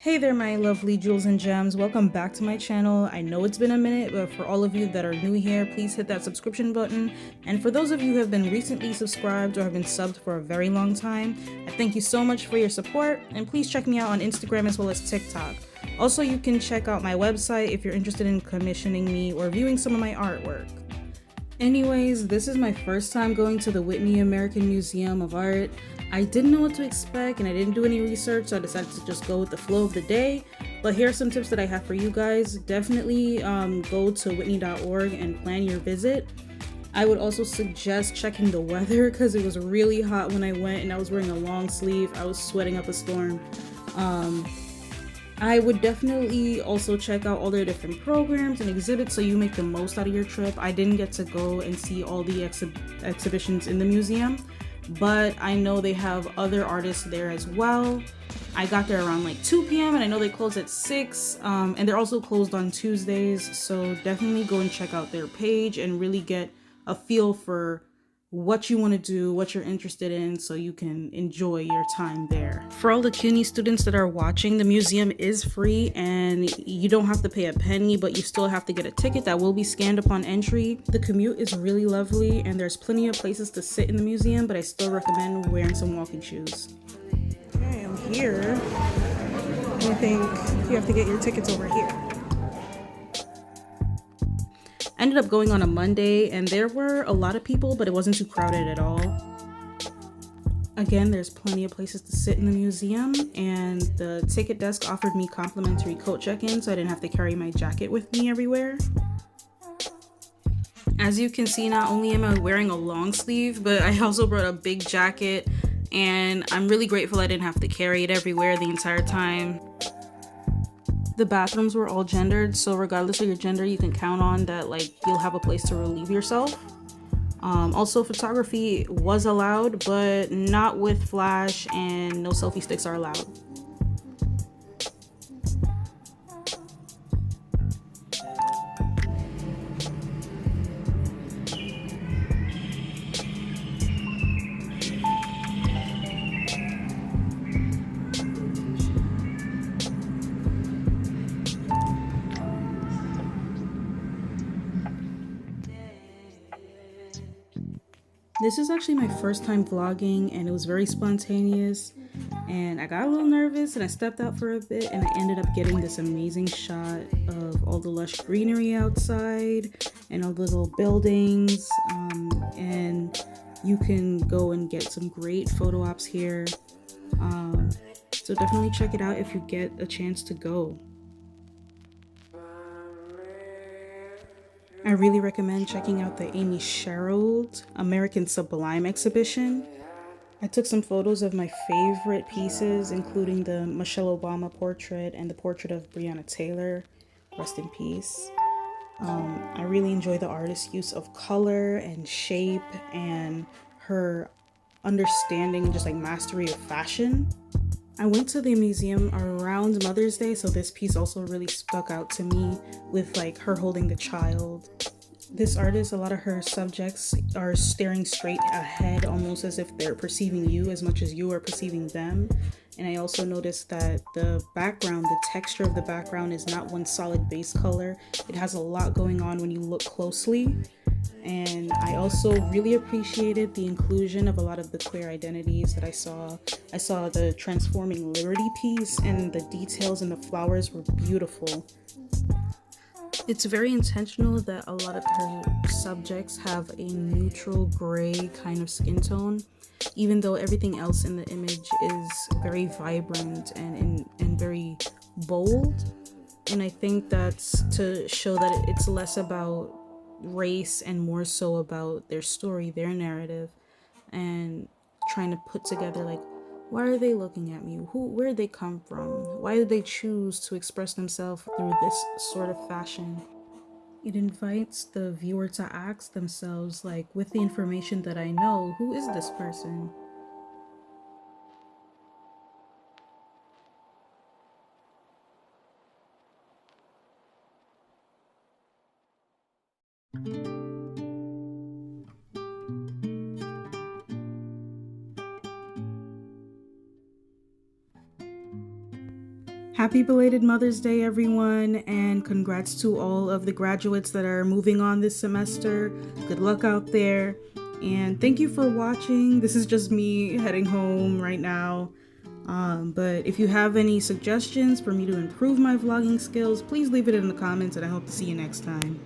Hey there, my lovely jewels and gems. Welcome back to my channel. I know it's been a minute, but for all of you that are new here, please hit that subscription button. And for those of you who have been recently subscribed or have been subbed for a very long time, I thank you so much for your support. And please check me out on Instagram as well as TikTok. Also, you can check out my website if you're interested in commissioning me or viewing some of my artwork. Anyways, this is my first time going to the Whitney American Museum of Art. I didn't know what to expect and I didn't do any research, so I decided to just go with the flow of the day. But here are some tips that I have for you guys. Definitely go to whitney.org and plan your visit. I would also suggest checking the weather because it was really hot when I went and I was wearing a long sleeve. I was sweating up a storm. I would definitely also check out all their different programs and exhibits so you make the most out of your trip. I didn't get to go and see all the exhibitions in the museum, but I know they have other artists there as well. I got there around like 2 p.m. and I know they close at 6, and they're also closed on Tuesdays, so definitely go and check out their page and really get a feel for what you want to do, what you're interested in, so you can enjoy your time there. For all the CUNY students that are watching, the museum is free and you don't have to pay a penny, but you still have to get a ticket that will be scanned upon entry. The commute is really lovely and there's plenty of places to sit in the museum, but I still recommend wearing some walking shoes. Okay, I'm here. I think you have to get your tickets over here. I ended up going on a Monday and there were a lot of people, but it wasn't too crowded at all. Again, there's plenty of places to sit in the museum, and the ticket desk offered me complimentary coat check-in, so I didn't have to carry my jacket with me everywhere. As you can see, not only am I wearing a long sleeve, but I also brought a big jacket, and I'm really grateful I didn't have to carry it everywhere the entire time. The bathrooms were all gendered, so regardless of your gender, you can count on that like you'll have a place to relieve yourself. Also, photography was allowed, but not with flash, and no selfie sticks are allowed. This is actually my first time vlogging and it was very spontaneous, and I got a little nervous and I stepped out for a bit and I ended up getting this amazing shot of all the lush greenery outside and all the little buildings, and you can go and get some great photo ops here, so definitely check it out if you get a chance to go. I really recommend checking out the Amy Sherald American Sublime exhibition. I took some photos of my favorite pieces, including the Michelle Obama portrait and the portrait of Breonna Taylor, rest in peace. I really enjoy the artist's use of color and shape and her understanding and just like mastery of fashion. I went to the museum around Mother's Day, so this piece also really stuck out to me with like her holding the child. This artist, a lot of her subjects are staring straight ahead, almost as if they're perceiving you as much as you are perceiving them. And I also noticed that the background, the texture of the background is not one solid base color. It has a lot going on when you look closely. And I also really appreciated the inclusion of a lot of the queer identities that I saw. I saw the Transforming Liberty piece, and the details and the flowers were beautiful. It's very intentional that a lot of her subjects have a neutral gray kind of skin tone, even though everything else in the image is very vibrant and very bold. And I think that's to show that it's less about race and more so about their story, their narrative, and trying to put together like, why are they looking at me? Where did they come from? Why did they choose to express themselves through this sort of fashion? It invites the viewer to ask themselves, like, with the information that I know, who is this person? Happy belated Mother's Day, everyone, and congrats to all of the graduates that are moving on this semester. Good luck out there, and thank you for watching. This is just me heading home right now. But if you have any suggestions for me to improve my vlogging skills, please leave it in the comments, and I hope to see you next time.